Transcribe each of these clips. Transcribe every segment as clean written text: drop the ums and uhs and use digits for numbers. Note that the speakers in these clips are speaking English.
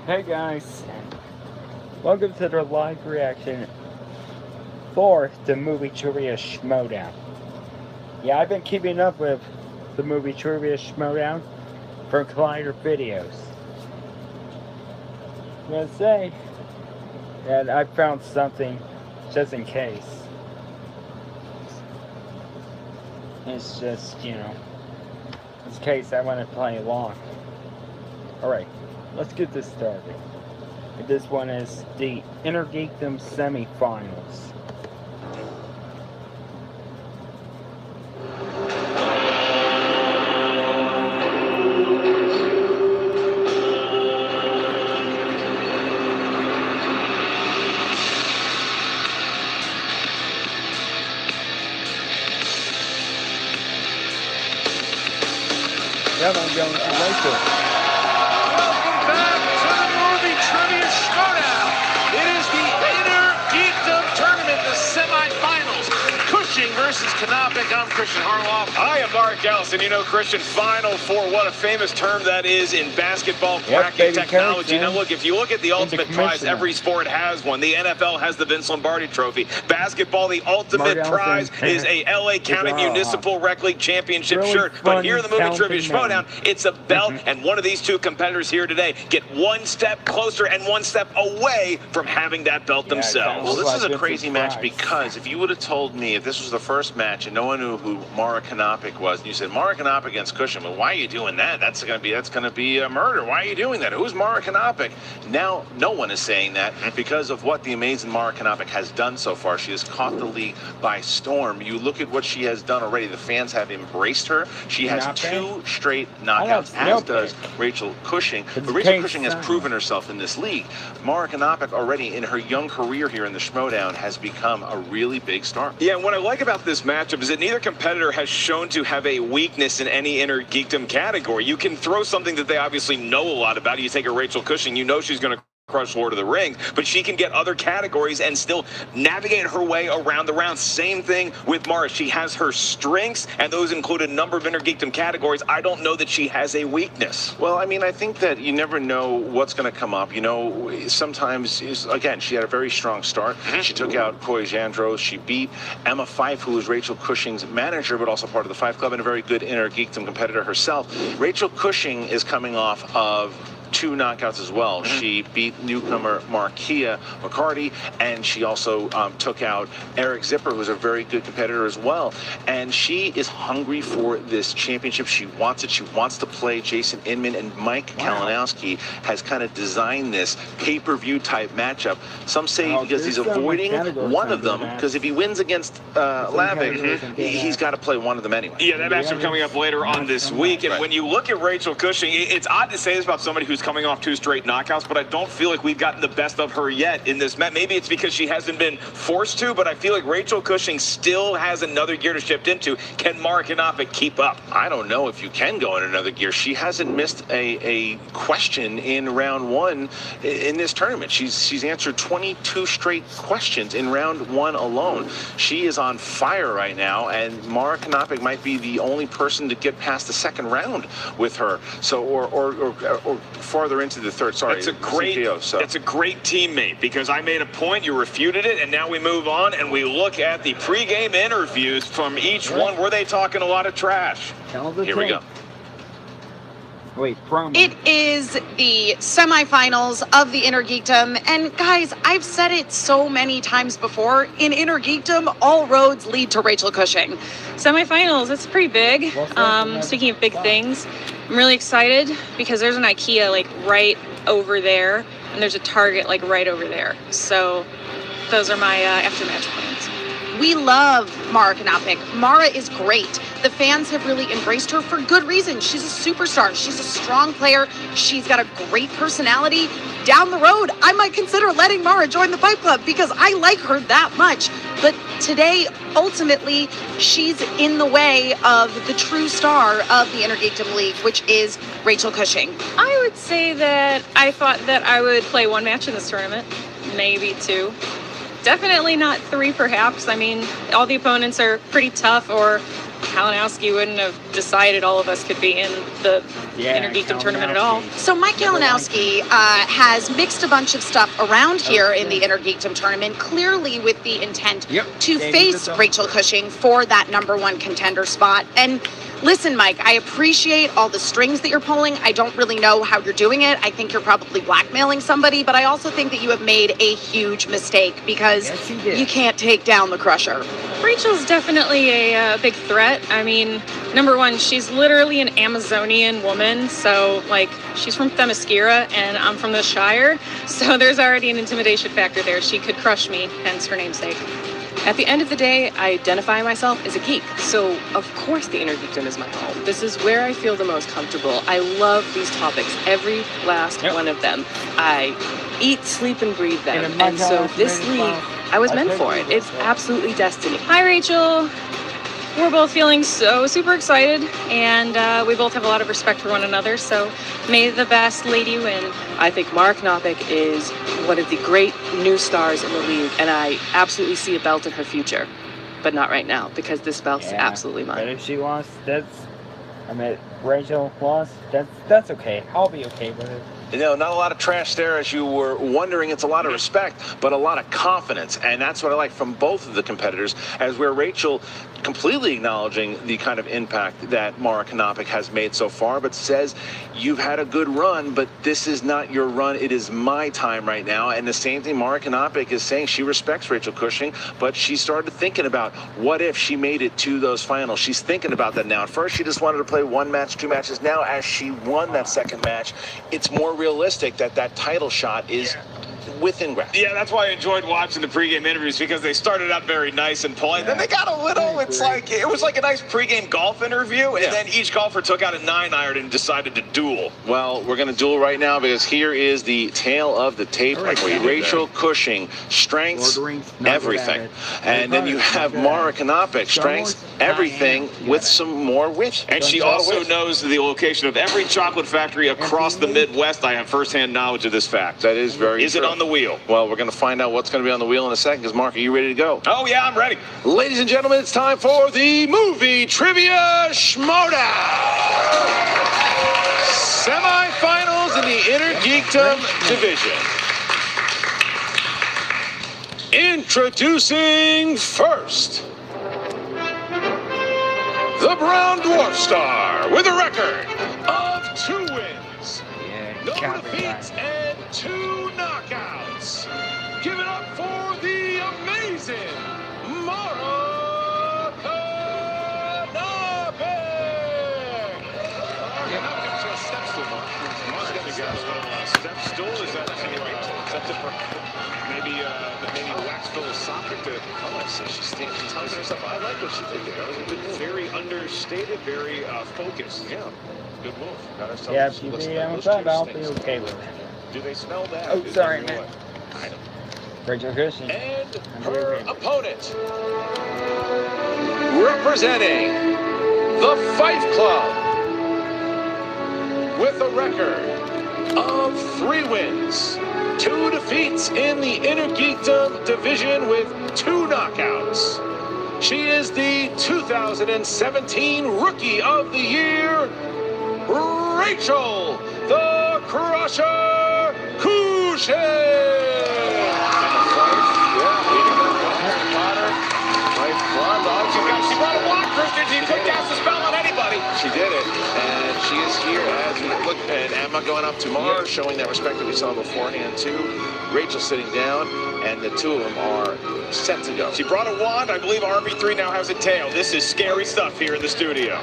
Hey guys, welcome to the live reaction for the movie trivia Schmoedown. Yeah, I've been keeping up with the movie trivia Schmoedown from Collider Videos. I'm gonna say that I found something just in case. It's just, in case I want to play along. Alright, let's get this started. This one is the Inner Geekdom semifinals. Now I'm going to Rachel. Welcome back to the movie trivia Schmoedown. It is the Inner Geekdom tournament, the semifinals. Cushing versus Knopic. I'm Christian Harloff. I am Mark Allison. You know, Christian, Final Four, what a famous term that is in basketball bracket technology. Now, look, if you look at the ultimate prize, every sport has one. The NFL has the Vince Lombardi Trophy. Basketball, the ultimate prize is a L.A. County Municipal Rec League Championship shirt. But here in the movie trivia Schmoedown, it's a belt, and one of these two competitors here today get one step closer and one step away from having that belt themselves. Well, this is a crazy match because if you would have told me if this was the first match and no one knew who Mara Knopic was, and you said Mara Knopic against Cushing, well, why are you doing that? That's gonna be a murder. Why are you doing that? Who's Mara Knopic? Now, no one is saying that because of what the amazing Mara Knopic has done so far. She has caught the league by storm. You look at what she has done already. The fans have embraced her. She has 2 straight knockouts, as does Rachel Cushing. But Rachel Cushing has proven herself in this league. Mara Knopic already in her young career here in the Schmoedown has become a really big star. Yeah, and what I like about this matchup is that neither competitor has shown to have a weakness in any Inner Geekdom category. You can throw something that they obviously know a lot about. You take a Rachel Cushing, you know she's going to crush Lord of the Rings, but she can get other categories and still navigate her way around the round. Same thing with Mara. She has her strengths, and those include a number of Inner Geekdom categories. I don't know that she has a weakness. Well, I mean, I think that you never know what's going to come up. You know, sometimes, again, she had a very strong start. She took out Coy Jandros. She beat Emma Fife, who is Rachel Cushing's manager, but also part of the Fife Club, and a very good Inner Geekdom competitor herself. Rachel Cushing is coming off of 2 knockouts as well. She beat newcomer Markia McCarty, and she also took out Eric Zipper, who's a very good competitor as well. And she is hungry for this championship. She wants it. She wants to play Jason Inman, and Mike Kalinowski has kind of designed this pay-per-view type matchup. Some say because he's avoiding one of them, because if he wins against Lavik, he's got to play one of them anyway. Yeah, that matchup coming up later on this week. And when you look at Rachel Cushing, it's odd to say this about somebody who's coming off 2 straight knockouts, but I don't feel like we've gotten the best of her yet in this match. Maybe it's because she hasn't been forced to, but I feel like Rachel Cushing still has another gear to shift into. Can Mara Knopic keep up? I don't know if you can go in another gear. She hasn't missed a question in round 1 in this tournament. She's answered 22 straight questions in round 1 alone. She is on fire right now, and Mara Knopic might be the only person to get past the 2nd round with her. So, or farther into the 3rd. Sorry, that's a great teammate, because I made a point, you refuted it, and now we move on and we look at the pregame interviews from each one. Were they talking a lot of trash? Here we go. Wait, It is the semifinals of the Inner Geekdom, and guys, I've said it so many times before, in Inner Geekdom, all roads lead to Rachel Cushing. Semifinals, it's pretty big. Speaking of big things, I'm really excited because there's an IKEA like right over there, and there's a Target like right over there. So those are my after-match plans. We love Mara Knopic. Mara is great. The fans have really embraced her for good reason. She's a superstar. She's a strong player. She's got a great personality. Down the road, I might consider letting Mara join the Fight Club because I like her that much. But today, ultimately, she's in the way of the true star of the Inner Geekdom League, which is Rachel Cushing. I would say that I thought that I would play 1 match in this tournament, maybe 2. Definitely not 3, perhaps. I mean, all the opponents are pretty tough or Kalinowski wouldn't have decided all of us could be in the Intergeekdom tournament at all. So Mike Kalinowski has mixed a bunch of stuff around here in the Intergeekdom tournament, clearly with the intent to face Rachel Cushing for that #1 contender spot. And listen, Mike, I appreciate all the strings that you're pulling. I don't really know how you're doing it. I think you're probably blackmailing somebody, but I also think that you have made a huge mistake because you can't take down the Crusher. Rachel's definitely a big threat. I mean, #1, she's literally an Amazonian woman. So, like, she's from Themyscira and I'm from the Shire. So there's already an intimidation factor there. She could crush me, hence her namesake. At the end of the day, I identify myself as a geek, so of course the Intergeekdom is my home. This is where I feel the most comfortable. I love these topics, every last one of them. I eat, sleep, and breathe them, and so this league, I was meant for it. It's absolutely destiny. Hi, Rachel. We're both feeling so super excited, and we both have a lot of respect for one another, so may the best lady win. I think Mara Knopic is one of the great new stars in the league, and I absolutely see a belt in her future, but not right now, because this belt's absolutely mine. But if she lost, Rachel lost, that's okay. I'll be okay with it. You know, not a lot of trash there, as you were wondering. It's a lot of respect, but a lot of confidence. And that's what I like from both of the competitors, as where Rachel completely acknowledging the kind of impact that Mara Knopic has made so far, but says, you've had a good run, but this is not your run. It is my time right now. And the same thing Mara Knopic is saying. She respects Rachel Cushing, but she started thinking about what if she made it to those finals. She's thinking about that now. At first, she just wanted to play 1 match, 2 matches. Now, as she won that second match, it's more realistic that that title shot is within grasp. Yeah, that's why I enjoyed watching the pregame interviews, because they started out very nice and polite. Then they got a little, it was like a nice pregame golf interview, and then each golfer took out a 9-iron and decided to duel. Well, we're going to duel right now, because here is the tale of the tape. Rachel Cushing, strengths, everything. And then you have Mara Knopic, strengths, everything, with some more wit. And she also knows the location of every chocolate factory across the Midwest. I have firsthand knowledge of this fact. That is very true. Is it on the wheel? Well, we're going to find out what's going to be on the wheel in a second, because, Mark, are you ready to go? Oh, yeah, I'm ready. Ladies and gentlemen, it's time for the Movie Trivia Schmoedown. Semi-finals in the Intergeekdom division. Introducing first, the Brown Dwarf Star with a record of 2 wins, no defeats, and 2 knockouts. Give it up for the amazing Mara Knopic. Step stool, Mark. Mark's going to go step stool. Is that maybe wax philosophic to? Oh, I see. She's telling herself. I like what she's thinking. That was a good, very understated, very focused. Yeah, good move. Got herself. Yeah, if you be outside, I'll be okay with it. Do they smell that? Oh, sorry, man. Rachel Cushing. And her opponent, representing the Fight Club, with a record of 3 wins, 2 defeats in the Intergeekdom division with 2 knockouts. She is the 2017 Rookie of the Year, Rachel the Crusher Cushing. She brought a block, Christian. She couldn't cast a spell on anybody. She did it, and she is here as we look. And Emma going up to Mara, showing that respect that we saw beforehand too. Rachel sitting down, and the 2 of them are set to go. She brought a wand. I believe RB3 now has a tail. This is scary stuff here in the studio.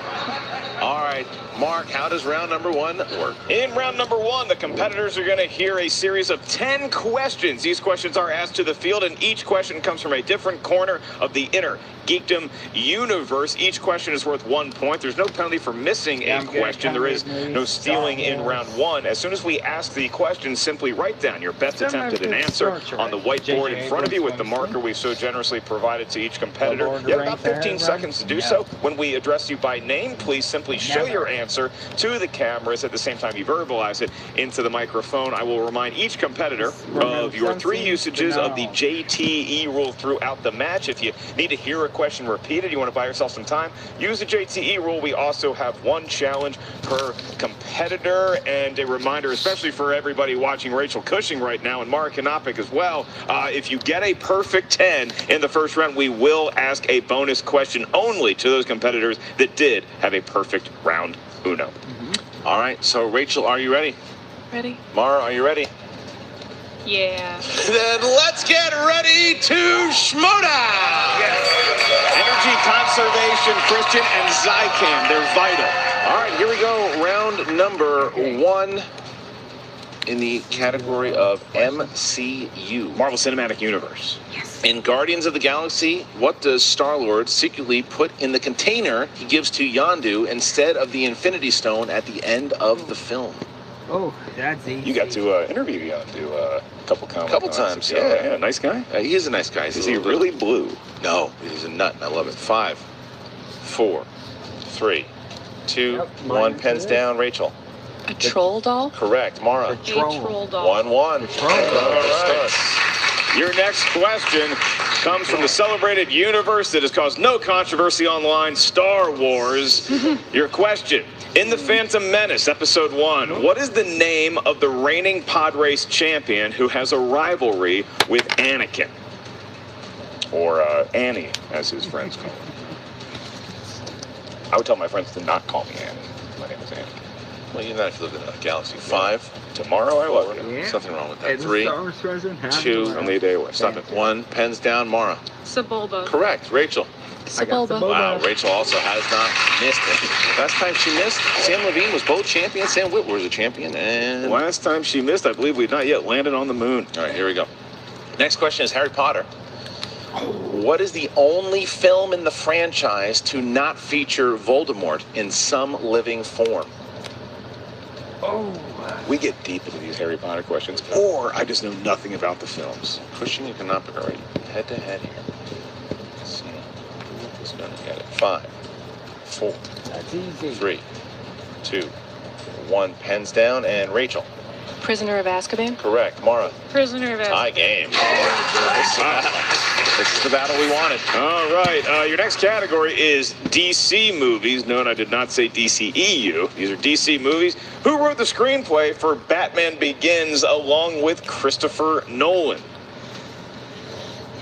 All right, Mark, how does round number 1 work? In round number 1, the competitors are going to hear a series of 10 questions. These questions are asked to the field, and each question comes from a different corner of the Intergeekdom universe. Each question is worth 1 point. There's no penalty for missing a question. There is no stealing in round 1. As soon as we ask the question, simply write down your best attempt at an answer on the whiteboard in front of you with the marker we've so generously provided to each competitor. You have about 15 seconds to do so. When we address you by name, please simply show your answer to the cameras. At the same time, you verbalize it into the microphone. I will remind each competitor of your 3 usages of the JTE rule throughout the match. If you need to hear question repeated, you want to buy yourself some time, use the JTE rule. We also have one challenge per competitor. And a reminder, especially for everybody watching Rachel Cushing right now and Mara Knopic as well, if you get a perfect 10 in the first round, we will ask a bonus question only to those competitors that did have a perfect round uno. All right, so Rachel, are you ready? Ready? Mara, are you ready? Yeah. Then let's get ready to Schmoedown! Energy conservation, Christian, and Zycam, they're vital. All right, here we go. Round number 1 in the category of MCU. Marvel Cinematic Universe. In Guardians of the Galaxy, what does Star-Lord secretly put in the container he gives to Yondu instead of the Infinity Stone at the end of the film? Oh, that's easy. You got to interview Yondu a couple times, ago. yeah. Nice guy. He is a nice guy. Is he really blue? No, he's a nut, and I love it. 5, 4, 3, 2, 1. Pens down. Rachel. A troll doll? Correct. Mara. A troll doll. 1-1. All right. Your next question comes from the celebrated universe that has caused no controversy online, Star Wars. Your question: in The Phantom Menace, Episode 1, what is the name of the reigning pod race champion who has a rivalry with Anakin? Or Annie, as his friends call him. I would tell my friends to not call me Annie. My name is Annie. Well, you're not if you live in a galaxy. 5. Tomorrow I love you. Yeah. Something wrong with that. And 3, the Star Wars president has 2, one. Only a day away. Stop it. 1. Pens down. Mara. Sebulba. Correct. Rachel. I got Sebulba. Sebulba. Wow, Rachel also has not missed it. Last time she missed, Sam Levine was both champion. Sam Witwer was a champion. And Last time she missed, I believe we'd not yet landed on the moon. all right, here we go. Next question is Harry Potter. What is the only film in the franchise to not feature Voldemort in some living form? We get deep into these Harry Potter questions, or I just know nothing about the films. Cushing and Knopic are right head to head here. Let's see. Who's going to get it? 5, 4, That's easy. 3, 2, 1. Pens down. And Rachel. Prisoner of Azkaban? Correct. Mara. Prisoner of Azkaban. Tie game. This is the battle we wanted. All right, your next category is DC movies. No, I did not say DCEU. These are DC movies. Who wrote the screenplay for Batman Begins along with Christopher Nolan?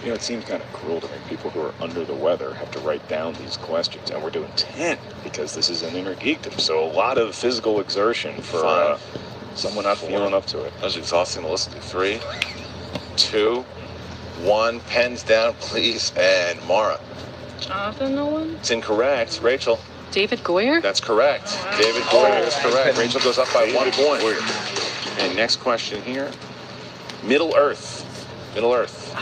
You know, it seems kind of cruel to make people who are under the weather have to write down these questions. And we're doing 10 because this is an Inner Geekdom. So a lot of physical exertion for someone not feeling up to it. That was exhausting to listen to. 3, 2, 1. Pens down, please. And Mara. Jonathan Nolan? It's incorrect. Rachel. David Goyer? That's correct. David Goyer is correct. Rachel goes up by 1 point. And next question here. Middle Earth. Middle Earth.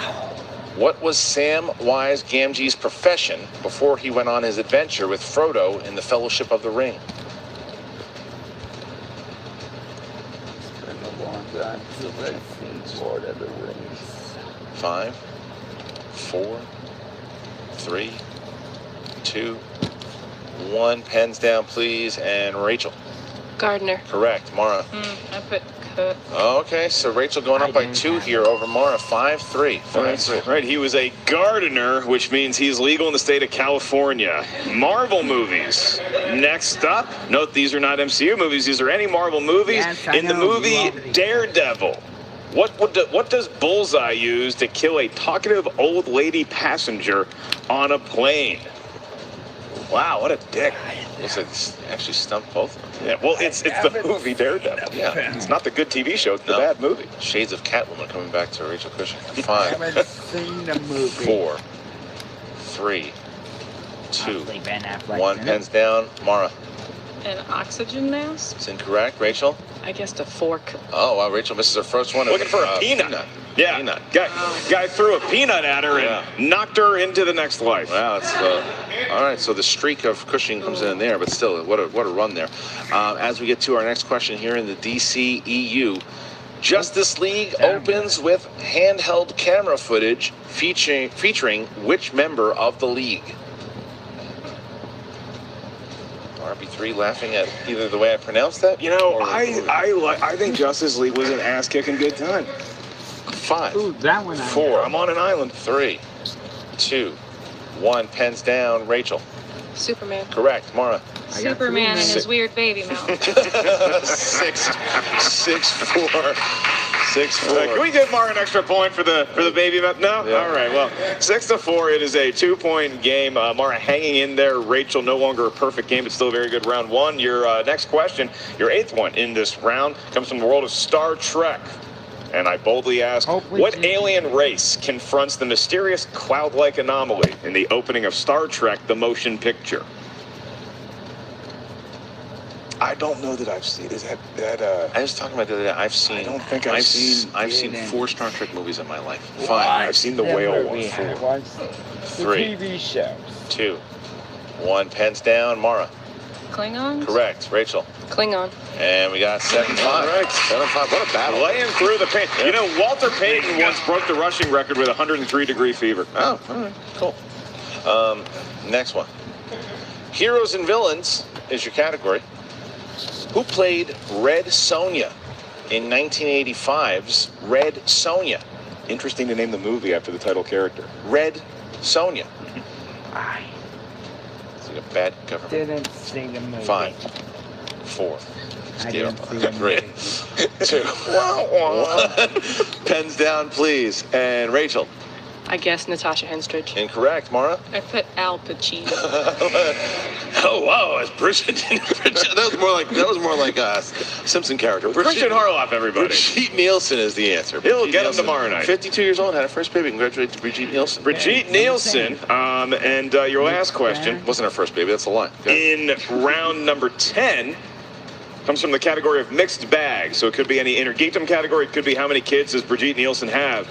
What was Samwise Gamgee's profession before he went on his adventure with Frodo in the Fellowship of the Ring? It's been a long time since I've seen Lord of the Rings. 5, 4, 3, 2, 1. Pens down, please. And Rachel. Gardner. Correct. Mara. I put Cook. Okay, so Rachel going up by 2 here over Mara. 5-3. 5-3. Right, he was a gardener, which means he's legal in the state of California. Marvel movies. Next up, note these are not MCU movies, these are any Marvel movies. Yes, I in the know, movie you already- Daredevil, what does Bullseye use to kill a talkative old lady passenger on a plane? Wow, what a dick. Looks like it's actually stumped both of them. Yeah, well, it's the movie Daredevil. Yeah. It's not the good TV show, it's the No. bad movie. Shades of Catwoman coming back to Rachel Cushing. I 5, haven't seen the movie. 4, 3, 2, Honestly, Ben Affleck's 1. in it. Pens down. Mara. An oxygen mask? It's incorrect. Rachel. I guessed a fork. Oh, wow. Rachel misses her first one. Looking for a peanut. Yeah, Peanut. Guy threw a peanut at her and knocked her into the next life. Wow, it's all right. So the streak of Cushing comes in there, but still, what a run there. As we get to our next question here in the DCEU, Justice League opens with handheld camera footage featuring which member of the league? RB3 laughing at either the way I pronounced that. You know, or- I think Justice League was an ass-kicking good time. 5, Ooh, that one I 4. I'm on an island. 3, 2, 1, pens down. Rachel. Superman. Correct. Mara. Superman and his weird baby mouth. 6-4. 6-4. Can we give Mara an extra point for the baby mouth? No? Yeah. All right. Well, 6-4. It is a 2-point game. Mara hanging in there. Rachel, no longer a perfect game, but still a very good round one. Your next question, your 8th one in this round, comes from the world of Star Trek. And I boldly ask, what alien race confronts the mysterious cloud-like anomaly in the opening of Star Trek, the motion picture? I don't know that I've seen. Is that I was talking about the other day. I've seen. I don't think I've seen. I've seen 4 Star Trek movies in my life. 5. I've seen the whale one. 4. 3, The TV shows. 2, 1, pens down. Mara. Klingons? Correct. Rachel. Klingon. And we got 7-5. All right. 7-5. What a battle. Laying through the pain. You know, Walter Payton once broke the rushing record with 103-degree fever. Oh, all right. Cool. Next one. Heroes and villains is your category. Who played Red Sonja in 1985's Red Sonja? Interesting to name the movie after the title character. Red Sonja. I Is it a bad government? didn't see the movie. 5, 4, I didn't see the 3, movie. 2, 1. Pens down, please. And Rachel. I guess Natasha Henstridge. Incorrect. Mara. I put Al Pacino. Oh wow, it's Bridget. that was more like a Simpson character. Christian Harloff, everybody. Brigitte Nielsen is the answer. He'll Brigitte get him Nielsen, tomorrow night. 52 years old, had her first baby. Congratulations to Brigitte Nielsen. Brigitte Nielsen, and your last question Wasn't her first baby, that's a lie. in round number 10 comes from the category of mixed bag. So it could be any inner geekdom category. It could be how many kids does Brigitte Nielsen have.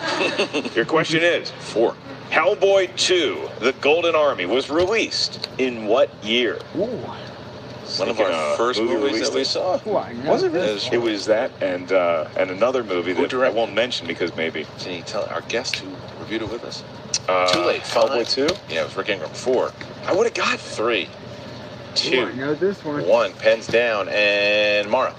Your question is 4. Hellboy 2, The Golden Army, was released in what year? Ooh. One of our first movie movies released that we it. saw. Ooh, I know Was it? this It one. was that and another movie Who that I directed? won't mention because maybe. Can you tell our guest who reviewed it with us? Uh, Too late. Hellboy 2? Yeah, it was Rick Ingram. 4. I would have got 3, Ooh, I 2, know this one. 1. Pens down. And Mara.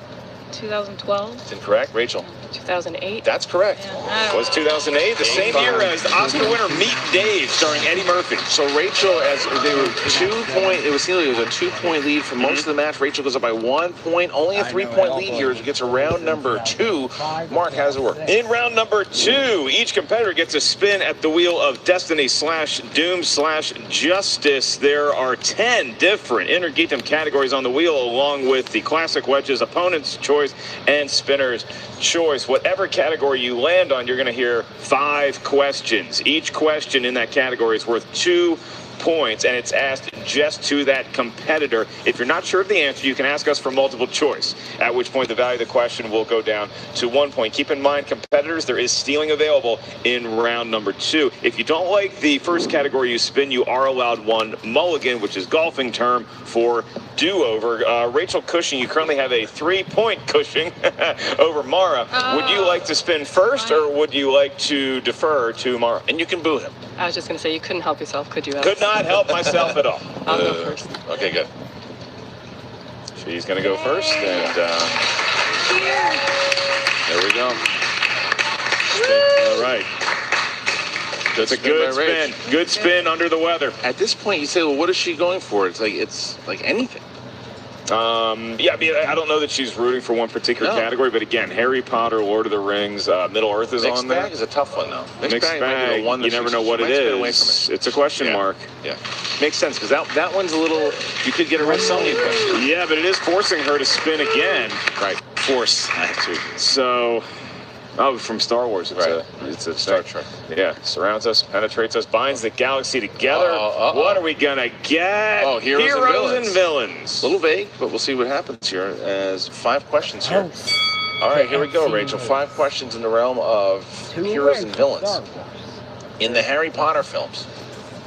2012? It's incorrect. Rachel. 2008. That's correct. Yeah, Was 2008, the same year as the Oscar winner Meet Dave, starring Eddie Murphy. So Rachel, as they were 2-point, it was a 2-point lead for most of the match. Rachel goes up by 1 point, only a 3-point lead here as we get to round number 2. Mark, how does it work? In round number 2, each competitor gets a spin at the wheel of Destiny/Doom/Justice. There are 10 different inner geekdom categories on the wheel, along with the classic wedges, opponent's choice, and spinner's choice. Whatever category you land on, you're going to hear 5 questions. Each question in that category is worth 2 points, and it's asked just to that competitor. If you're not sure of the answer, you can ask us for multiple choice, at which point the value of the question will go down to 1 point. Keep in mind, competitors, there is stealing available in round number 2. If you don't like the first category you spin, you are allowed 1 mulligan, which is golfing term for do-over. Rachel Cushing, you currently have a 3-point Cushing over Mara. Would you like to spin first, or would you like to defer to Mara? And you can boo him. I was just going to say, you couldn't help yourself, could you, Alex? Could not help myself at all. I'll go first. Okay, good. She's going to go first, and there we go. All right. That's a good spin by spin. Rach. Good spin under the weather. At this point, you say, well, what is she going for? It's like anything. Yeah, I mean, I don't know that she's rooting for one particular category, but again, Harry Potter, Lord of the Rings, Middle Earth is Mixed on there. bag is a tough one, though. Mixed might be bag, the one that you never she know what might it spin away is. from it. It's a question mark. Yeah. Makes sense, because that one's a little, you could get a Red Sonja question. Yeah, but it is forcing her to spin again. Right. Force. I have to. So, from Star Wars. It's a Star Trek. Yeah, surrounds us, penetrates us, binds the galaxy together. What are we gonna get? Oh, heroes and villains. A little vague, but we'll see what happens here as 5 questions here. All right, here we go, Rachel. 5 questions in the realm of heroes and villains. In the Harry Potter films,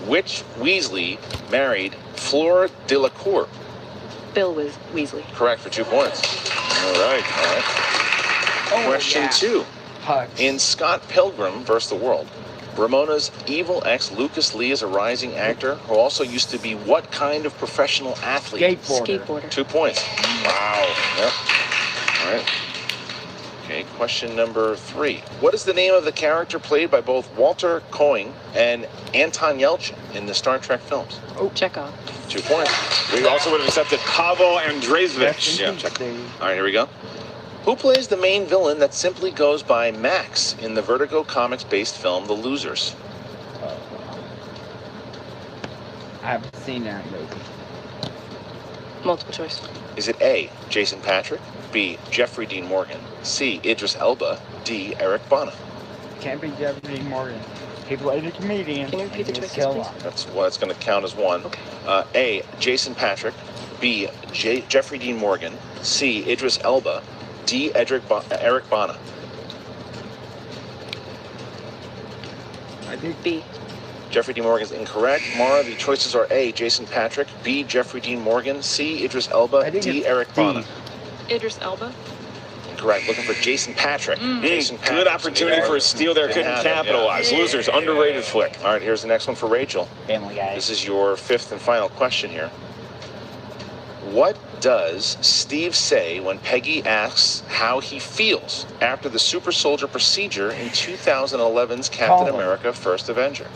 which Weasley married Fleur Delacour? Bill Weasley. Correct for 2 points. All right. Question 2. In Scott Pilgrim vs. the World, Ramona's evil ex, Lucas Lee, is a rising actor who also used to be what kind of professional athlete? Skateboarder. 2 points. Wow. Yep. All right. Okay, question number 3. What is the name of the character played by both Walter Koenig and Anton Yelchin in the Star Trek films? Chekhov. 2 points. We also would have accepted Pavel Andreevich. Yeah, check. All right, here we go. Who plays the main villain that simply goes by Max in the Vertigo Comics-based film The Losers? I haven't seen that movie. Multiple choice. Is it A, Jason Patrick, B, Jeffrey Dean Morgan, C, Idris Elba, D, Eric Bana? Can't be Jeffrey Dean Morgan. He played a comedian. Can you repeat the choices, kill please? him. That's what it's going to count as one. Okay. A, Jason Patrick, B, Jeffrey Dean Morgan, C, Idris Elba, D, Eric Bana. I think B. Jeffrey Dean Morgan is incorrect. Mara, the choices are A, Jason Patrick, B, Jeffrey Dean Morgan, C, Idris Elba, D, Eric Bana. Idris Elba. Incorrect. Looking for Jason Patrick. Jason Patrick. Good opportunity for a steal there. Couldn't capitalize. Losers, underrated flick. All right, here's the next one for Rachel. Family Guy. This is your 5th and final question here. What does Steve say when Peggy asks how he feels after the super soldier procedure in 2011's Captain Taller. America First Avenger?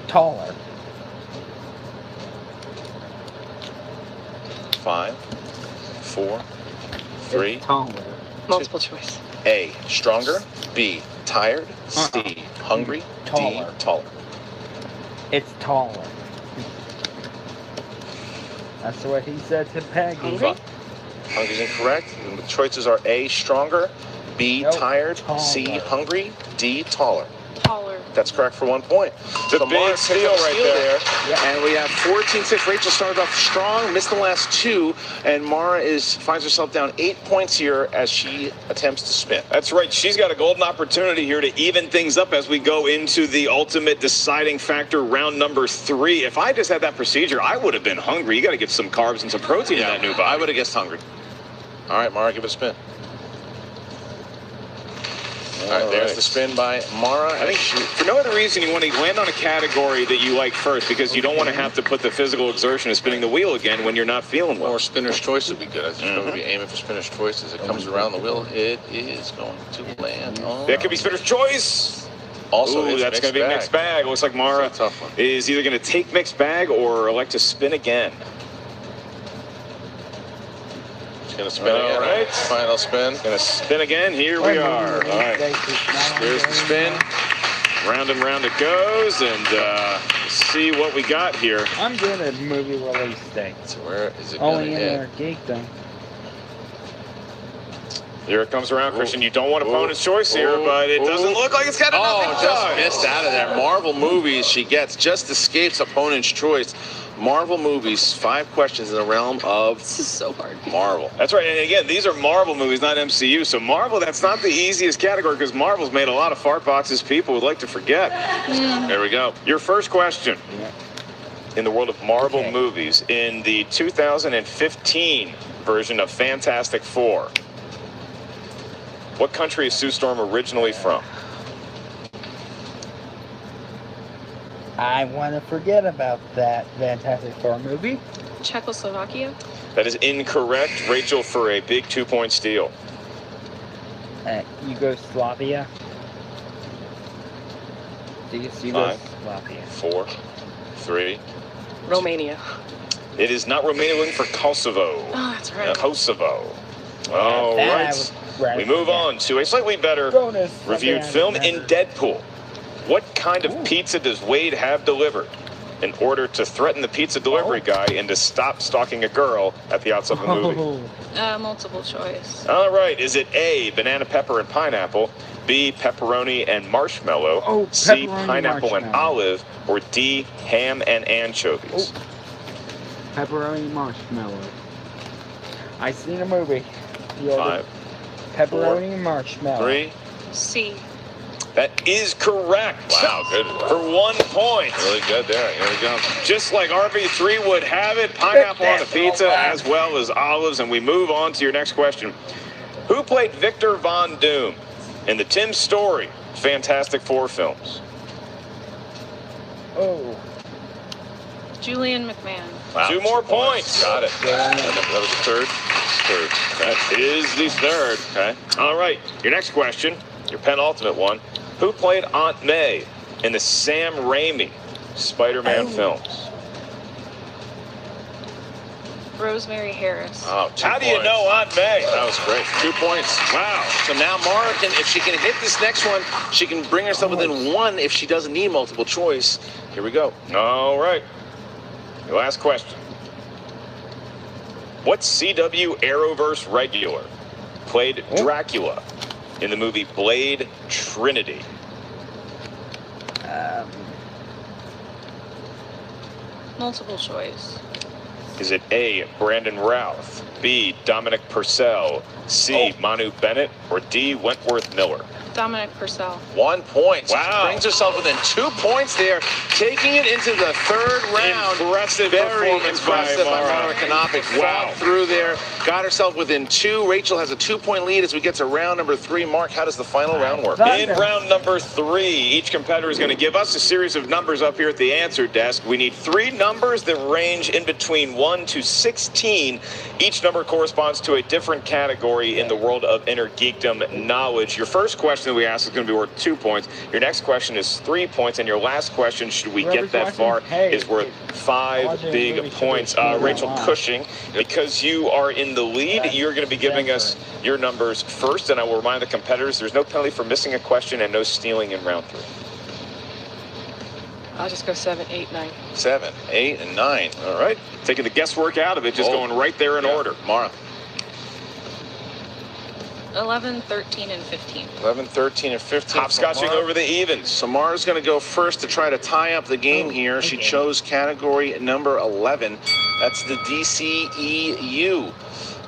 Taller. 5, 4, 3. Taller. Multiple choice. A, stronger. B, tired. C, hungry. Taller. D, taller. It's taller. That's what he said to Peggy. Hungry? Hungry is incorrect. And the choices are A, stronger. B, Nope. tired. Taller. C, hungry. D, taller. Taller. That's correct for 1 point. The So big Mara picked steal up a right steal there. And we have 14-6. Rachel started off strong, missed the last 2, and Mara finds herself down 8 points here as she attempts to spin. That's right. She's got a golden opportunity here to even things up as we go into the ultimate deciding factor, round number 3. If I just had that procedure, I would have been hungry. You got to get some carbs and some protein in that new body. I would have guessed hungry. All right, Mara, give it a spin. All right, there's the spin by Mara. I think for no other reason you want to land on a category that you like first, because you don't want to have to put the physical exertion of spinning the wheel again when you're not feeling well. Or spinner's choice would be good. I think I would be aiming for spinner's choice as it comes around the wheel. It is going to land on. That could be spinner's choice. Also, Ooh, it's that's going to be bag. mixed bag. Looks like Mara It's a tough one. is either going to take mixed bag or elect to spin again. She's going to spin again. All right. Final spin. Going to spin again. Here we are. All right. Here's the spin. Round and round it goes, and see what we got here. I'm doing a movie release day. So where is it going Only to in hit? our geekdom. Here it comes around, Christian. You don't want Ooh. opponent's choice here, Ooh. but it doesn't Ooh. look like it's got enough. Oh, just missed out of there. Marvel movies, she gets, just escapes opponent's choice. Marvel movies, 5 questions in the realm of This is so hard. Marvel. That's right. And again, these are Marvel movies, not MCU. So Marvel, that's not the easiest category because Marvel's made a lot of fart boxes people would like to forget. There we go. Your first question. In the world of Marvel Okay. movies, in the 2015 version of Fantastic Four, what country is Sue Storm originally from? I want to forget about that Fantastic Four movie. Czechoslovakia. That is incorrect, Rachel, for a big 2-point steal. Yugoslavia. Yugoslavia. 4, 3. Romania. It is not Romania. Looking for Kosovo. Oh, that's right. Kosovo. All That I right. was right. We move on to a slightly better Bonus. reviewed film in Deadpool. What kind of pizza does Wade have delivered in order to threaten the pizza delivery guy and to stop stalking a girl at the outset of the movie? Multiple choice. All right. Is it A, banana, pepper, and pineapple, B, pepperoni and marshmallow, Oh, C, pepperoni, pineapple and marshmallow. olive, or D, ham and anchovies? Pepperoni marshmallow. I seen a movie. The 5, Pepperoni marshmallow. 3. C. That is correct. Wow, good. For 1 point. Really good there. Here we go. Just like RB3 would have it, pineapple on the pizza as well as olives. And we move on to your next question. Who played Victor Von Doom in the Tim Story Fantastic Four films? Oh. Julian McMahon. Wow, 2 more points. Got it. That was the third. Third. That is the third. Okay. All right. Your next question, your penultimate one. Who played Aunt May in the Sam Raimi Spider-Man films? Rosemary Harris. Oh, 2 How do you points. know Aunt May? That was great. 2 points. Wow. So now Mara can, if she can hit this next one, she can bring herself within 1 if she doesn't need multiple choice. Here we go. All right. Your last question. What CW Arrowverse regular played Dracula in the movie Blade Trinity? Multiple choice. Is it A, Brandon Routh, B, Dominic Purcell, C, Manu Bennett, or D, Wentworth Miller? Dominic Purcell. 1 point. So Wow. she brings herself within 2 points there, taking it into the third round. Impressive Very performance by impressive by Mara. Mara Knopic. Wow. Fought through there, got herself within 2. Rachel has a 2-point lead as we get to round number 3. Mark, how does the final round work? In round number 3, each competitor is going to give us a series of numbers up here at the answer desk. We need 3 numbers that range in between 1 to 16. Each number corresponds to a different category in the world of inner geekdom knowledge. Your first question that we ask is going to be worth 2 points. Your next question is 3 points, and your last question, should we get that far, is worth 5 big points. Rachel Cushing, because you are in the lead, you're going to be giving us your numbers first, and I will remind the competitors there's no penalty for missing a question and no stealing in round 3. I'll just go 7, 8, 9. 7, 8, and 9. All right. Taking the guesswork out of it, just going right there in order. Mara. 11, 13, and 15. 11, 13, and 15. Hopscotching over the evens. So Mara's going to go first to try to tie up the game here. She chose category number 11. That's the DCEU.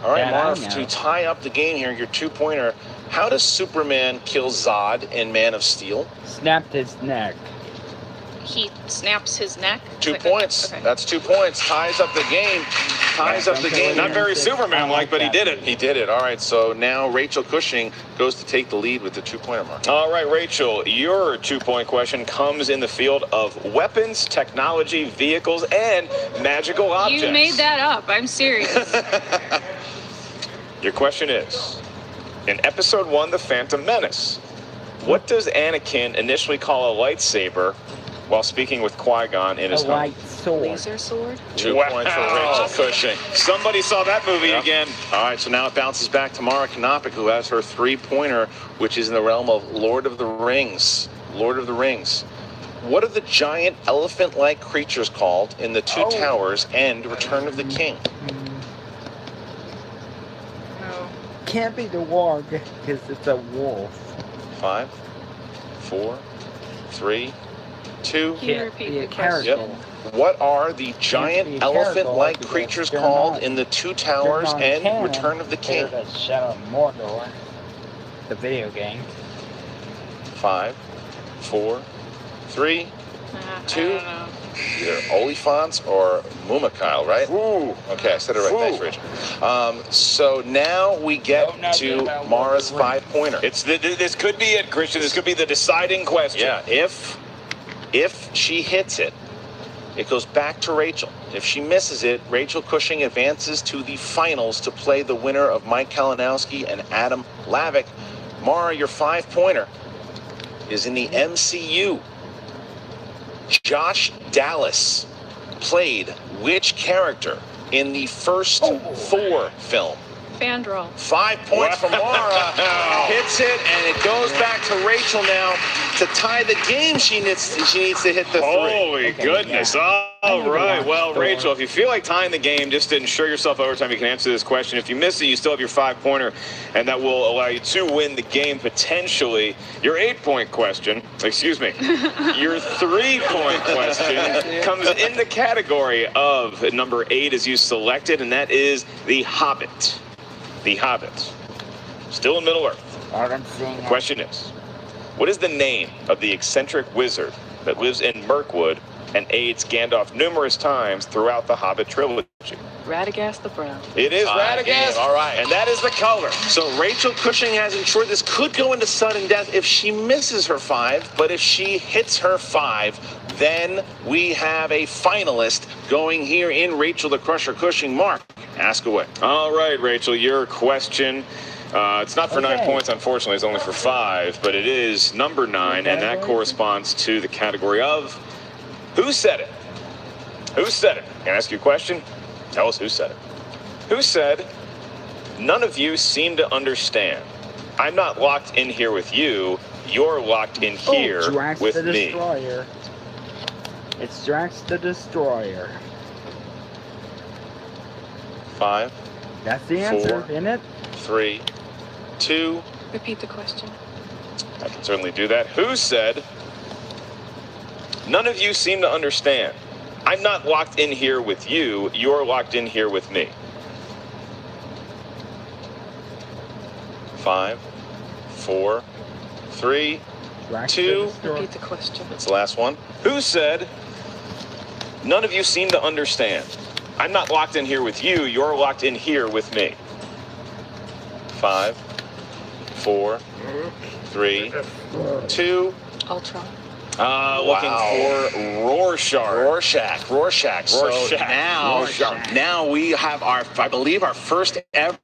All right, Mara, to tie up the game here, your 2-pointer. How does Superman kill Zod in Man of Steel? Snapped his neck. He snaps his neck. 2 points. Okay. That's 2 points. Ties up the game. Ties up the game. Not very Superman-like, but he did it. He did it. All right, so now Rachel Cushing goes to take the lead with the 2-pointer mark. All right, Rachel, your 2-point question comes in the field of weapons, technology, vehicles, and magical objects. You made that up. I'm serious. Your question is, in Episode 1, The Phantom Menace, what does Anakin initially call a lightsaber while speaking with Qui-Gon in his A home? light sword. Laser sword? 2 points for Rachel Cushing. Somebody saw that movie again. All right, so now it bounces back to Mara Knopic, who has her 3-pointer, which is in the realm of Lord of the Rings. Lord of the Rings. What are the giant elephant-like creatures called in The Two Towers and Return of the King? No. Can't be the warg because it's a wolf. 5, 4, 3, 2. Can you repeat the question? Yep. What are the giant elephant-like creatures called in The Two Towers and Return of the King? The Shadow of Mordor. The video game. 5, 4, 3, 2. I don't know. Either Oliphants or Mumakyle, right? Ooh. Okay, I said it right. Thanks, Rachel. So now we get to Mara's 5-pointer. This could be it, Christian. This could be the deciding question. Yeah, if she hits it, it goes back to Rachel. If she misses it, Rachel Cushing advances to the finals to play the winner of Mike Kalinowski and Adam Lavick. Mara, your 5-pointer is in the MCU. Josh Dallas played which character in the first Thor film? Fandral. 5 points for Mara. Hits it, and it goes back to Rachel now to tie the game. She needs to hit the 3. Holy goodness. All right. Well, Rachel, if you feel like tying the game, just to ensure yourself overtime, you can answer this question. If you miss it, you still have your 5-pointer, and that will allow you to win the game potentially. Your 8-point question, excuse me, your 3-point question comes in the category of number 8 as you selected, and that is The Hobbit. The Hobbit. Still in Middle-earth. The question is, what is the name of the eccentric wizard that lives in Mirkwood and aids Gandalf numerous times throughout the Hobbit trilogy? Radagast the Brown. It is Radagast. All right. And that is the color. So Rachel Cushing has ensured this could go into sudden death if she misses her 5, but if she hits her 5, then we have a finalist going here in Rachel the Crusher Cushing. Mark, Ask away. All right, Rachel, your question. It's not for 9 points, unfortunately. It's only for 5, but it is number 9, and that corresponds to the category of Who Said It? Who said it? Can I ask you a question? Tell us who said it. Who said, none of you seem to understand. I'm not locked in here with you. You're locked in here Drax with the me. Destroyer. It's Drax the Destroyer. 5, That's the answer, 4, isn't it? 3, 2. Repeat the question. I can certainly do that. Who said, none of you seem to understand. I'm not locked in here with you. You're locked in here with me. 5, 4, 3, Drax 2. the Destroyer. Repeat the question. That's the last one. Who said, none of you seem to understand. I'm not locked in here with you. You're locked in here with me. 5, 4, 3, 2. Ultron. Looking for Rorschach. Rorschach. So Rorschach. now we have I believe our first ever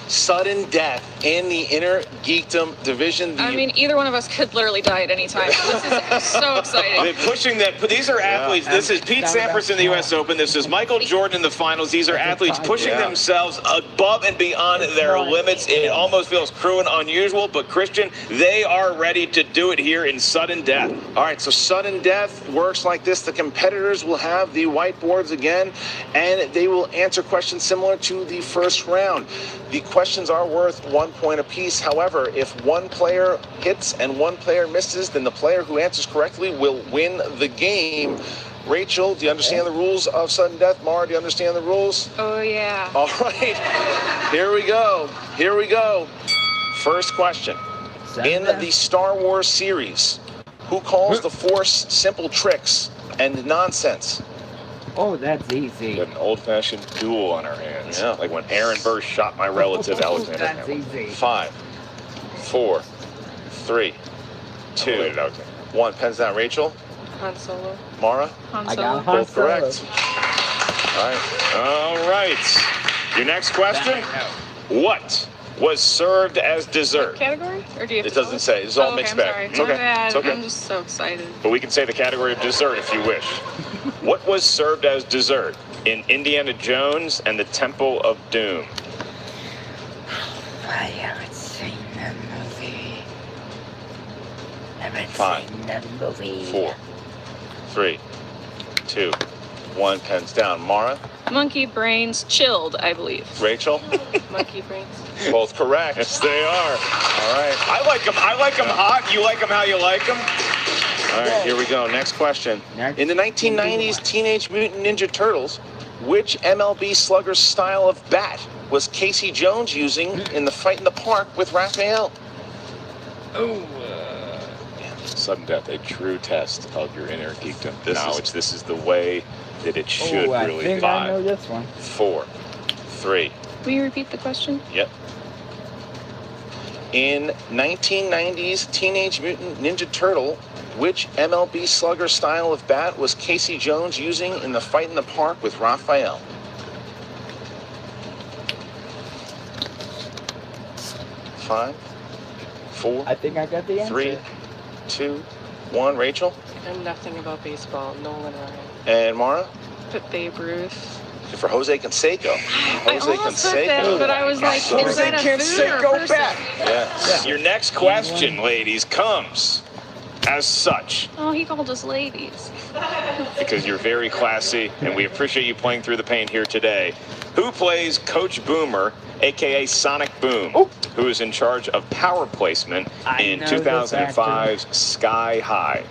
sudden death in the Inner Geekdom division. I mean, either one of us could literally die at any time. This is so exciting. They're pushing that. These are athletes. This is Pete Sampras in the U.S. Open. This is Michael Jordan in the finals. These are athletes pushing themselves above and beyond their limits. It almost feels cruel and unusual, but Christian, they are ready to do it here in sudden death. All right, so sudden death works like this. The competitors will have the whiteboards again, and they will answer questions similar to the first round. The questions are worth 1 point apiece. However, if one player hits and one player misses, then the player who answers correctly will win the game. Rachel, do you understand the rules of sudden death? Mara, do you understand the rules? Oh, yeah. All right, here we go. Here we go. First question. In the Star Wars series, who calls the Force simple tricks and nonsense? Oh, that's easy. We have an old-fashioned duel on our hands. Yeah. Like when Aaron Burr shot my relative Alexander That's Hamilton. easy. 5, 4, 3, 2, 1. Pens down. Rachel, Han Solo. Mara, Han I Solo. got Han both Solo. correct. All right. All right. Your next question. What was served as dessert? Category? Or do you have It to doesn't tell us? say. It's all Oh, mixed okay, I'm bag. sorry. It's My okay. bad. It's okay. I'm just so excited. But we can say the category of dessert if you wish. What was served as dessert in Indiana Jones and the Temple of Doom? I haven't seen the movie. Haven't 5, seen the movie. 4, 3, 2, 1. Pens down. Mara, Monkey brains chilled, I believe. Rachel, Monkey brains. both correct. Yes, they are. All right. I like them hot. You like them how you like them. All right, here we go. Next question. In the 1990s Teenage Mutant Ninja Turtles, which MLB slugger's style of bat was Casey Jones using in the fight in the park with Raphael? Sudden death, a true test of your inner geekdom knowledge. This is the way that it should I really think be. I know this one. 4, 3. Will you repeat the question? Yep. In 1990s Teenage Mutant Ninja Turtle, which MLB slugger style of bat was Casey Jones using in the fight in the park with Raphael? 5, 4, I think I got the answer. 3, 2, 1. Rachel I know nothing about baseball. Nolan Ryan. and Mara. Put Babe Ruth. For Jose Canseco. I almost put that, but I was like, is that a food or a person? Yes. Your next question, ladies, comes as such, Oh, he called us ladies. because you're very classy, and we appreciate you playing through the pain here today. Who plays Coach Boomer, a.k.a. Sonic Boom, who is in charge of power placement in 2005's Sky High?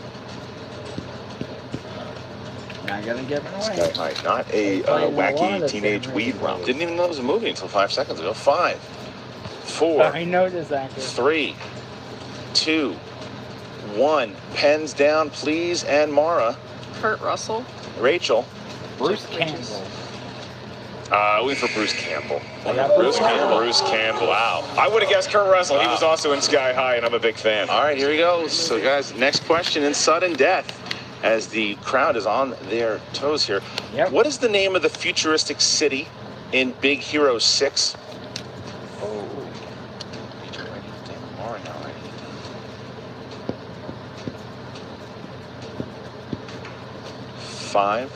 Not gonna give it away. Sky High, not a wacky teenage weed romp. Didn't even know it was a movie until 5 seconds ago. 5, 4, I know this actor. 3, 2, 1. Pens down, please. And Mara. Kurt Russell. Rachel. Bruce Campbell. Wait for Bruce Campbell. Bruce Campbell. Bruce Campbell. Wow. I would have guessed Kurt Russell. He was also in Sky High, and I'm a big fan. All right, here we go. So, guys, next question in sudden death, as the crowd is on their toes here. Yep. What is the name of the futuristic city In Big Hero 6. Oh. Mara now, right? 5.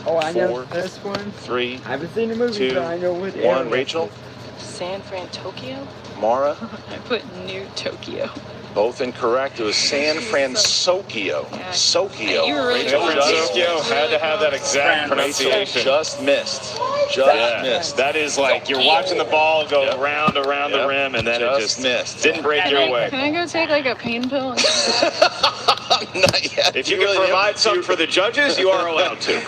Oh, I know 4, this one. 3, I haven't seen the movie, 2, but I know what 1. Rachel, San Fran, Tokyo? Mara, I put New Tokyo. both incorrect. It was San Francisco. Yeah. Sokio. You were really Rachel close. just, Tokyo had to have that exact pronunciation. just missed. Just missed. That is like you're watching the ball go Yep. around the Yep. rim, and then it Just just missed. didn't break your way. Can I go take like a pain pill? Not yet. If you can provide something for the judges, you are allowed to.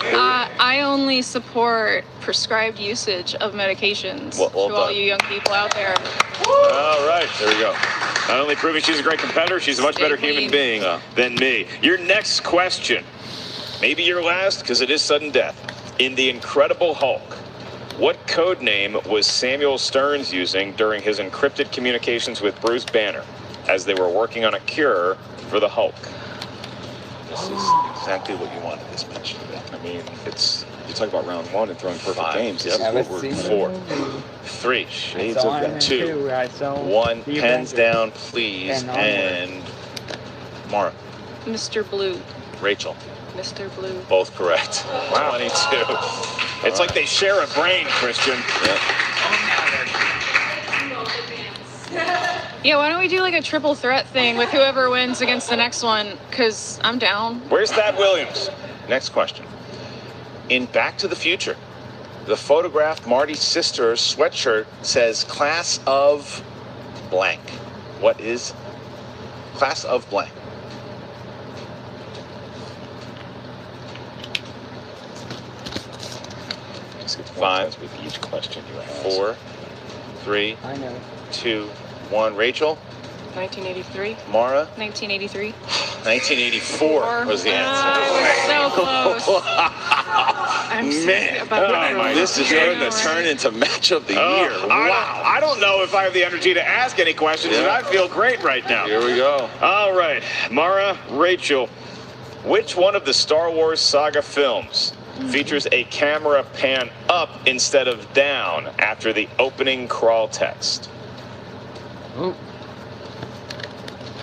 I only support prescribed usage of medications Well to all done. you young people out there. All right, there we go. Not only proving she's a great competitor, she's a much better Stay human clean. being than me. Your next question, maybe your last, because it is sudden death. In The Incredible Hulk, what code name was Samuel Stearns using during his encrypted communications with Bruce Banner as they were working on a cure for the Hulk? This is exactly what you wanted this match to be. I mean, you talk about round one and throwing perfect 5. games. This Yep. is what we're 4, 3, shades of that. 2, I saw 1. the Pens Avengers. down, please. And onward. And Mara, Mr. Blue. Rachel, Mr. Blue. both correct. Wow. 22. It's like they share a brain, Christian. Yep. Yeah, why don't we do like a triple threat thing with whoever wins against the next one? Because I'm down. Where's Thad Williams? Next question. In Back to the Future, the photographed Marty's sister's sweatshirt says class of blank. What is class of blank? Just get 5, with each question you ask. 4, 3, I know. 2, 1. Rachel, 1983. Mara, 1983. 1984 was the answer. I was so close. I'm sorry Man, about that. oh my This is going to turn into match of the year. Wow. I don't know if I have the energy to ask any questions, Yeah. but I feel great right now. Here we go. All right, Mara, Rachel, which one of the Star Wars saga films features a camera pan up instead of down after the opening crawl text?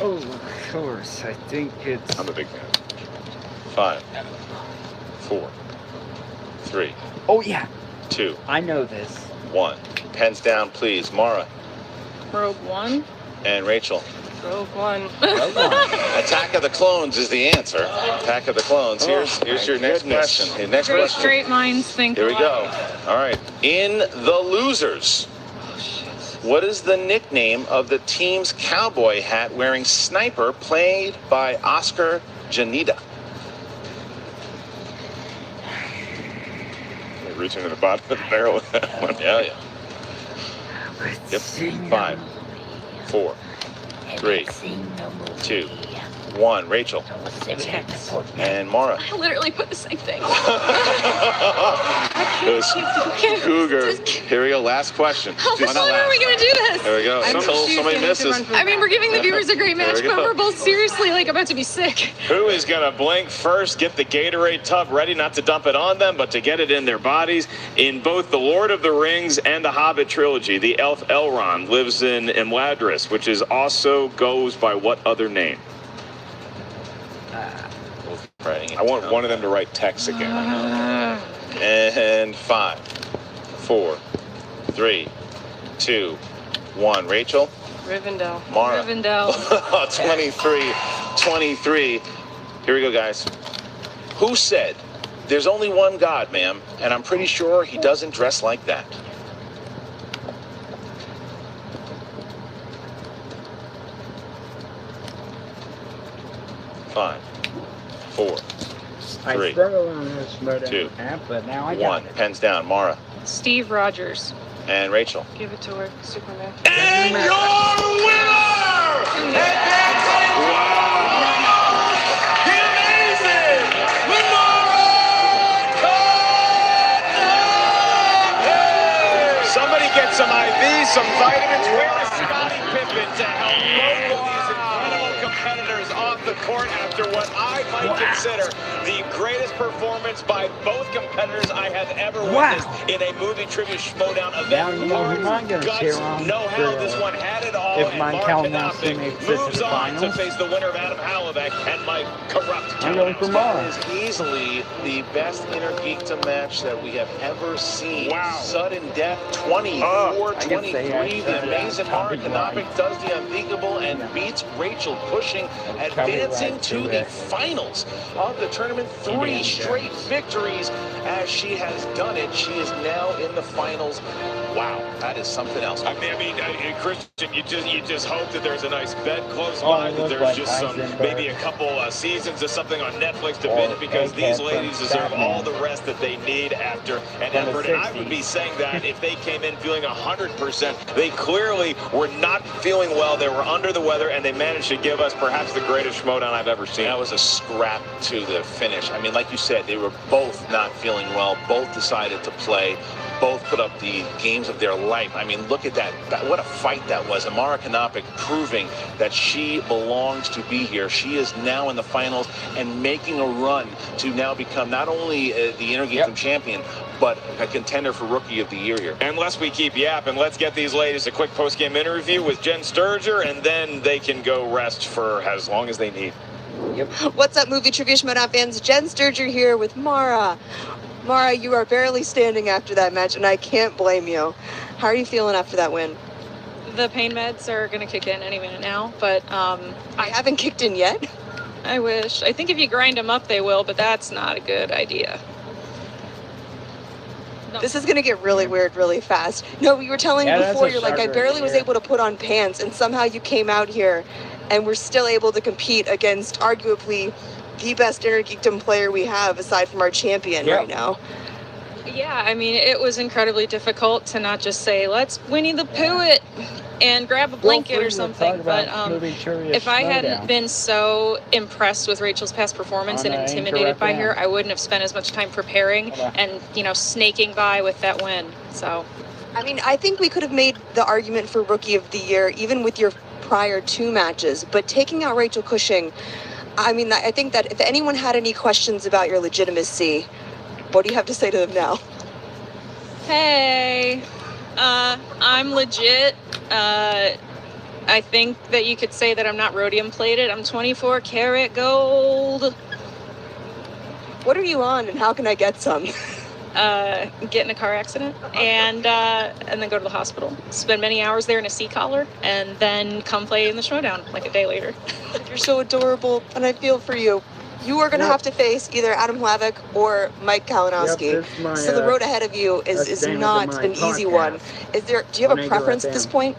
Oh, of course. I think it's. I'm a big fan. 5, 4, 3, Oh, yeah. 2, I know this. 1. Pens down, please. Mara Rogue One. and Rachel. Rogue One. Rogue One. Attack of the Clones is the answer. Attack of the Clones. Here's your next goodness. question. Your next Great, question. great minds think Here we go. alike. All right. In The Losers, what is the nickname of the team's cowboy hat wearing sniper played by Oscar Janeda? You're reaching to the bottom of the barrel with that one. Yeah. Yep. 5, 4, 3, 2, 1. Rachel and Mara. I literally put the same thing. Cougar. Here we go. Last question. How fun are we going to do this? There we go. Until somebody misses. I mean, we're giving the viewers a great match, There we but go. we're both seriously like about to be sick. Who is going to blink first, get the Gatorade tub ready, not to dump it on them, but to get it in their bodies? In both the Lord of the Rings and the Hobbit trilogy, the elf Elrond lives in Imladris, which is also goes by what other name? Writing it I want down. one of them to write text again. And 5, 4, 3, 2, 1. Rachel, Rivendell. Mara. Rivendell. 23. Here we go, guys. Who said, "There's only one God, ma'am, and I'm pretty sure he doesn't dress like that"? Five, 4, I 3, struggle on this Schmoedown 2, app, but now I got 1. it. Pens down. Mara Steve Rogers. and Rachel. Give it to her, Superman. And your winner! The amazing Mara! Somebody get some IVs, some vitamins. Where is Scottie Pippen to help both of these incredible competitors off the court? after what I might consider the greatest performance by both competitors I have ever witnessed in a movie trivia Schmoedown event. Now you know who I'm going to cheer Guts, on. know-how, this one had it all, If and Mike Mara Knopic makes it to moves the on to finals. face the winner of Adam Hallabeck and Mike Corrupt. I'm going for Mara. That is easily the best Inner Geekdom match that we have ever seen. Wow. Sudden death, 24-23. The amazing Mara Knopic does the unthinkable and beats Rachel Cushing, advancing to the finals of the tournament. 3 straight victories as she has done it. She is now in the finals. Wow, that is something else. I mean, Christian, you just hope that there's a nice bed close by, that there's just maybe a couple seasons of something on Netflix to binge, because these ladies deserve all the rest that they need after an effort. And I would be saying that if they came in feeling 100%, they clearly were not feeling well. They were under the weather, and they managed to give us perhaps the greatest Schmoedown I've ever seen. That was a scrap to the finish. I mean, like you said, they were both not feeling well. Both decided to play. Both put up the games of their life. I mean, look at that. What a fight that was. And Mara Knopic proving that she belongs to be here. She is now in the finals and making a run to now become not only the Inner Geekdom champion, but a contender for Rookie of the Year here. And lest we keep yapping, let's get these ladies a quick post-game interview with Jen Sturger, and then they can go rest for as long as they need. What's up, movie trivia Schmoedown fans? Jen Sturger here with Mara. Mara, you are barely standing after that match, and I can't blame you. How are you feeling after that win? The pain meds are going to kick in any minute now, but I haven't kicked in yet. I wish. I think if you grind them up, they will, but that's not a good idea. No. This is going to get really weird really fast. No, you were telling me before, you're like, I barely was able to put on pants, and somehow you came out here and we're still able to compete against arguably the best Inner Geekdom player we have aside from our champion right now. Yeah, I mean, it was incredibly difficult to not just say, let's Winnie the Pooh it and grab a blanket or something. But if I hadn't been so impressed with Rachel's past performance and intimidated by her, I wouldn't have spent as much time preparing and, snaking by with that win. So, I mean, I think we could have made the argument for Rookie of the Year even with your prior 2 matches. But taking out Rachel Cushing, I mean, I think that if anyone had any questions about your legitimacy, what do you have to say to them now? Hey, I'm legit. I think that you could say that I'm not rhodium plated. I'm 24 karat gold. What are you on, and how can I get some? Get in a car accident and then go to the hospital. Spend many hours there in a sea collar, and then come play in the Schmoedown like a day later. You're so adorable, and I feel for you. You are going to have to face either Adam Hallabeck or Mike Kalinowski. So the road ahead of you is not an easy one. Do you have a preference at this point?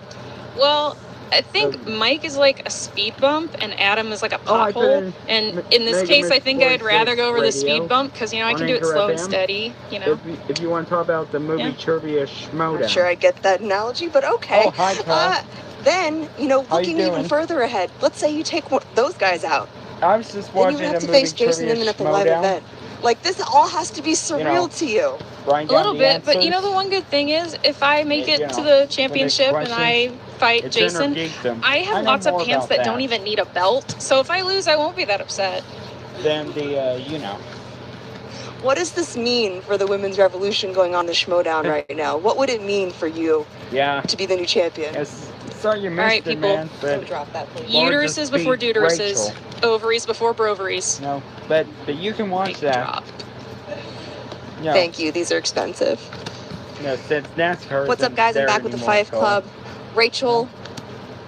Well, I think Mike is like a speed bump and Adam is like a pothole. And in this case, I think I'd rather go over the speed bump because, I can do it slow and steady, If you want to talk about the movie trivia Schmoedown. I'm sure I get that analogy, but okay. Oh, hi, Tom. Then, looking even further ahead, let's say you take those guys out. I was just watching then you would have to face Jason Inman at the live event. Like, this all has to be surreal to you. A little bit, but the one good thing is, if I make it to the championship and I fight Jason, I have lots of pants that don't even need a belt. So if I lose, I won't be that upset. Then What does this mean for the women's revolution going on the Schmoedown right now? What would it mean for you to be the new champion? Sorry you missed all right, people. Man, don't drop that, please. Uteruses before deuteruses. Ovaries before brovaries. No, but you can watch that. Thank you. These are expensive. Since NASCAR. What's up, guys? I'm back with the Five Club. Rachel,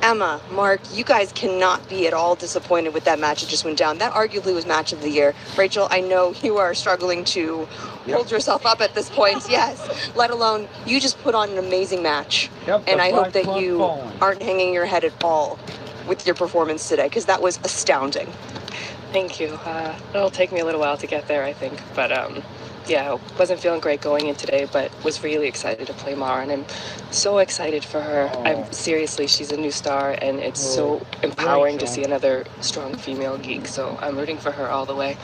Emma, Mark, you guys cannot be at all disappointed with that match that just went down. That arguably was match of the year. Rachel, I know you are struggling to hold yourself up at this point. Yes, let alone you just put on an amazing match. And I hope that you aren't hanging your head at all with your performance today, because that was astounding. Thank you. It'll take me a little while to get there, I think. But I wasn't feeling great going in today, but was really excited to play Mara, and I'm so excited for her. Seriously, she's a new star, and it's so empowering to see another strong female geek, so I'm rooting for her all the way.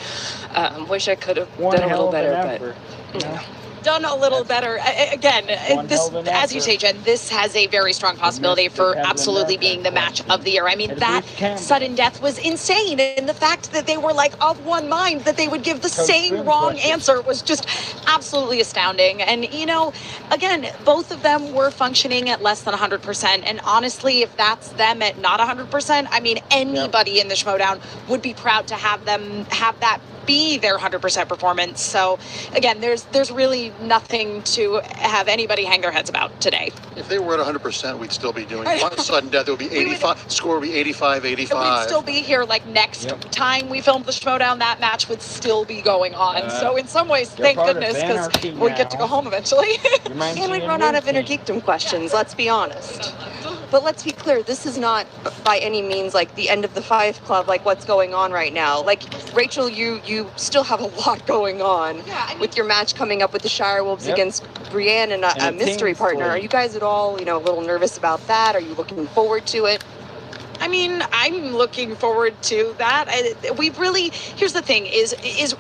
Wish I could have done a little better, but done a little better. Again, this, as you say, Jen, this has a very strong possibility for absolutely being the match of the year. I mean, that sudden death was insane. And the fact that they were like of one mind, that they would give the same wrong answer was just absolutely astounding. And, you know, again, both of them were functioning at less than 100%. And honestly, if that's them at not 100%, I mean, anybody in the Schmoedown would be proud to have them have that be their 100% performance. So again, there's really nothing to have anybody hang their heads about today. If they were at 100%, we'd still be doing sudden death. It would be 85. Score would be 85-85. We'd still be here like next time we filmed the Schmoedown. That match would still be going on. So in some ways, thank goodness, because we'd get to go home eventually. And we'd run out of Inner Geekdom questions. Let's be honest. But let's be clear, this is not by any means like the end of the Five Club, like what's going on right now. Like, Rachel, you still have a lot going on with your match coming up with the Shire Wolves against Brienne and a mystery partner. Are you guys at all, you know, a little nervous about that? Are you looking forward to it? I mean, I'm looking forward to that. We really, here's the thing, is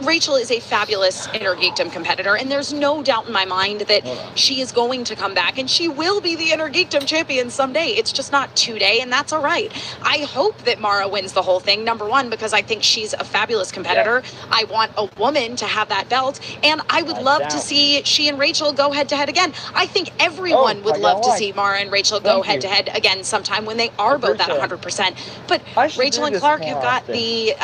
Rachel is a fabulous Inner Geekdom competitor, and there's no doubt in my mind that she is going to come back, and she will be the Inner Geekdom champion someday. It's just not today, and that's all right. I hope that Mara wins the whole thing, number one, because I think she's a fabulous competitor. I want a woman to have that belt, and I would love to see she and Rachel go head-to-head agaad. I think everyone would love to see Mara and Rachel go head-to-head again sometime when they are both at 100%. But Rachel and Clark have got the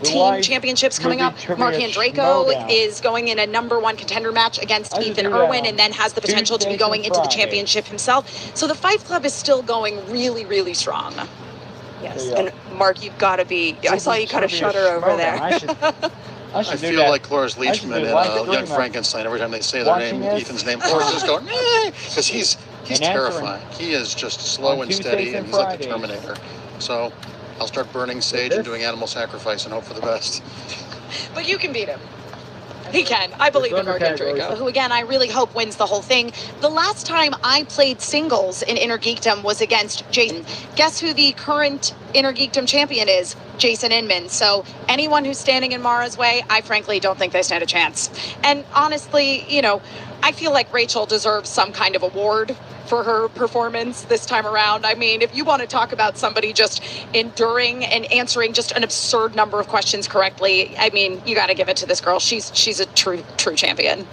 team championships coming up. Mark Andreyko is going in a #1 contender match against Ethan Irwin, and then has the potential to be going into the championship himself. So the Five Club is still going really, really strong. Yes, and Mark, you've got to be. I saw you kind of shudder over there. I feel like Cloris Leachman and Young Frankenstein. Every time they say their name, Ethan's name, Cloris just going, because he's terrifying. He is just slow and steady, and he's like the Terminator. So I'll start burning sage and doing animal sacrifice and hope for the best. But you can beat him. He can. I believe in Mark Andreyko, who, again, I really hope wins the whole thing. The last time I played singles in Inner Geekdom was against Jason. Guess who the current Inner Geekdom champion is? Jason Inman. So anyone who's standing in Mara's way, I frankly don't think they stand a chance. And honestly, you know, I feel like Rachel deserves some kind of award for her performance this time around. I mean, if you want to talk about somebody just enduring and answering just an absurd number of questions correctly, I mean, you got to give it to this girl. She's a true champion.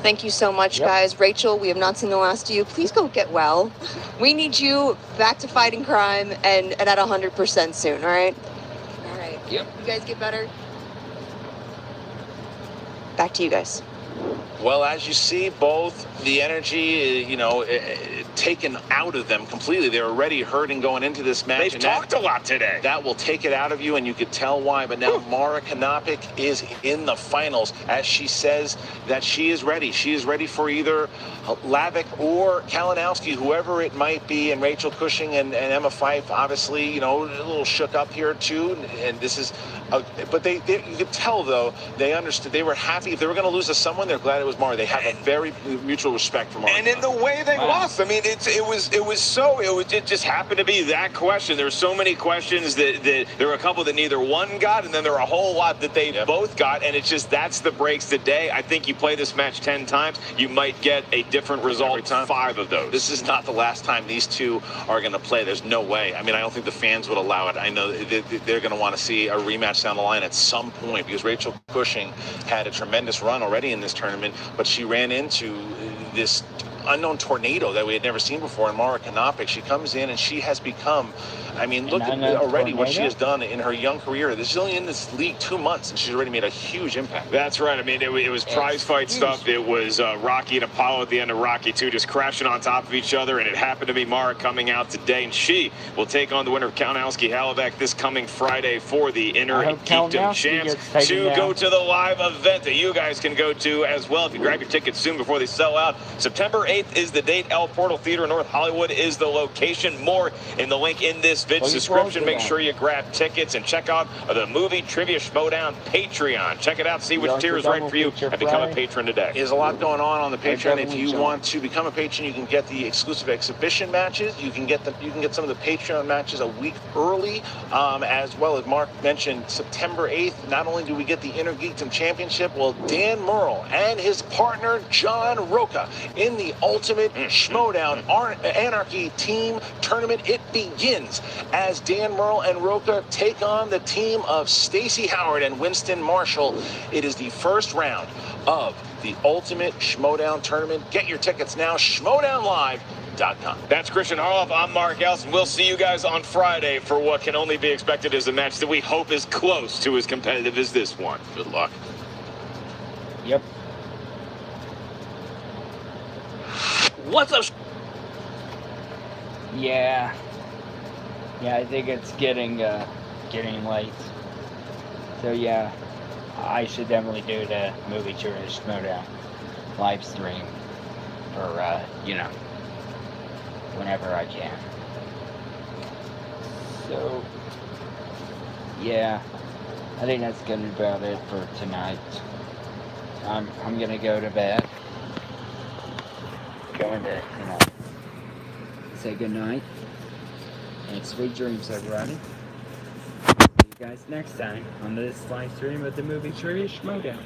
Thank you so much, guys. Rachel, we have not seen the last of you. Please go get well. We need you back to fighting crime and at 100% soon, all right? All right. Yep. You guys get better. Back to you guys. Well, as you see, both the energy, you know, taken out of them completely. They were already hurting going into this match. They've talked a lot today. That will take it out of you, and you could tell why. But now Mara Knopic is in the finals, as she says that she is ready. She is ready for either Lavick or Kalinowski, whoever it might be, and Rachel Cushing and Emma Fife, obviously, you know, a little shook up here too. And this is, but you could tell though they understood. They were happy if they were going to lose to someone. They're glad it was Mara. They have a very mutual respect for Mara. And in the way they lost, I mean, it just happened to be that question. There were so many questions that there were a couple that neither one got, and then there were a whole lot that they both got, and it's just that's the breaks today. I think you play this match 10 times, you might get a different result 5 of those. This is not the last time these two are going to play. There's no way. I mean, I don't think the fans would allow it. I know they're going to want to see a rematch down the line at some point, because Rachel Cushing had a tremendous run already in this tournament, but she ran into this unknown tornado that we had never seen before in Mara Knopic. She comes in and she has become, I mean, look at already what she has done in her young career. She's only in this league 2 months, and she's already made a huge impact. That's right. I mean, it was prize fight stuff. It was Rocky and Apollo at the end of Rocky 2 just crashing on top of each other, and it happened to be Mara coming out today, and she will take on the winner of Kalinowski-Halovac this coming Friday for the Inner Geekdom champs to go to the live event that you guys can go to as well if you grab your tickets soon before they sell out. September 8th. 8th is the date. El Portal Theater in North Hollywood is the location. More in the link in this vid's description. Make sure you grab tickets and check out the Movie Trivia Schmoedown Patreon. Check it out, see which tier is right for you, and become a patron today. There's a lot going on the Patreon. If you want to become a patron, you can get the exclusive exhibition matches. You can get some of the Patreon matches a week early, as well as Mark mentioned, September 8th. Not only do we get the Inner Geekdom Championship, well, Dan Murrell and his partner John Roca in the Ultimate Schmoedown Anarchy Team Tournament. It begins as Dan Murrell and Roca take on the team of Stacey Howard and Winston Marshall. It is the first round of the Ultimate Schmoedown Tournament. Get your tickets now, schmoedownlive.com. That's Christian Harloff. I'm Mark Elson. We'll see you guys on Friday for what can only be expected as a match that we hope is close to as competitive as this one. Good luck. Yep. What's up? Yeah, I think it's getting late. So yeah, I should definitely do the Movie Trivia Schmoedown live stream for whenever I can. So yeah, I think that's gonna be about it for tonight. I'm gonna go to bed. Going to say goodnight and sweet dreams, everybody. See you guys next time on this live stream of the Movie Trivia Schmoedown.